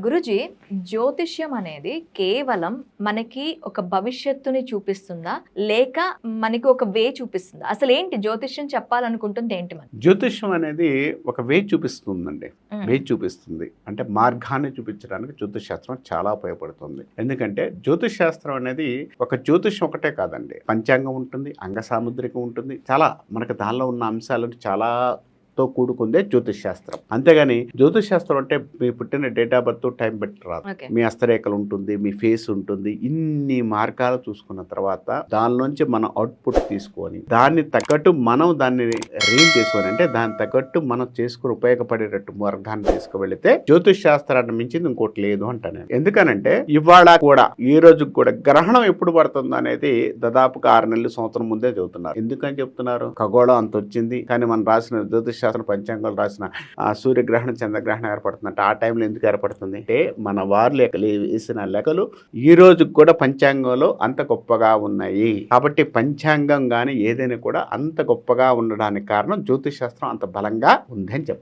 గురూజీ, జ్యోతిష్యం అనేది కేవలం మనకి ఒక భవిష్యత్తుని చూపిస్తుందా? లేక మనకి ఒక వే చూపిస్తుందా? అసలేంటి జ్యోతిష్యం చెప్పాలనుకుంటుంది ఏంటి మనం? జ్యోతిష్యం అనేది ఒక వే చూపిస్తుందండి. హ్మ్. వే చూపిస్తుంది. అంటే మార్గాన్ని చూపించడానికి జ్యోతిష్ శాస్త్రం చాలా ఉపయోగపడుతుంది. ఎందుకంటే జ్యోతిష్ శాస్త్రం అనేది ఒక జ్యోతిష్యం ఒకటే కాదండి. పంచాంగం ఉంటుంది, అంగ సాముద్రికం ఉంటుంది. చాలా మనకు దానిలో ఉన్న అంశాలను చాలా తో కూడుకుందే జ్యోతిష్ శాస్త్రం. అంతేగాని జ్యోతిష్ శాస్త్రం అంటే మీ పుట్టిన డేట్ ఆఫ్ బర్త్ టైం బట్టి రాదు. ఓకే. మీ హస్తరేఖలు ఉంటుంది, మీ ఫేస్ ఉంటుంది, ఇన్ని మార్గాలు చూసుకున్న తర్వాత దానిలోంచి మనం అవుట్పుట్ తీసుకొని దాన్ని తగ్గట్టు మనం దాన్ని రీల్ చేసుకొని అంటే దాని తగ్గట్టు మనం చేసుకుని ఉపయోగపడేటట్టు మార్గాన్ని తీసుకువెళితే జ్యోతిష్ శాస్త్రాన్ని మించింది ఇంకోటి లేదు అంట నేను. ఎందుకనంటే ఇవాళ కూడా ఈ రోజు కూడా గ్రహణం ఎప్పుడు పడుతుంది అనేది దాదాపుగా 6 నెలలు సంవత్సరం ముందే చెబుతున్నారు. ఎందుకని చెప్తున్నారు? ఖగోళం అంత వచ్చింది, కానీ మనం రాసిన జ్యోతిష్ శాస్త్రం పంచాంగాలు రాసిన సూర్యగ్రహణం చంద్రగ్రహణం ఏర్పడుతుందంటే ఆ టైంలో ఎందుకు ఏర్పడుతుంది అంటే మన వారు లెక్కలు వేసిన లెక్కలు ఈ రోజు కూడా పంచాంగంలో అంత గొప్పగా ఉన్నాయి. కాబట్టి పంచాంగం కానీ ఏదైనా కూడా అంత గొప్పగా ఉండడానికి కారణం జ్యోతిష్ శాస్త్రం అంత బలంగా ఉందని చెప్పొచ్చు.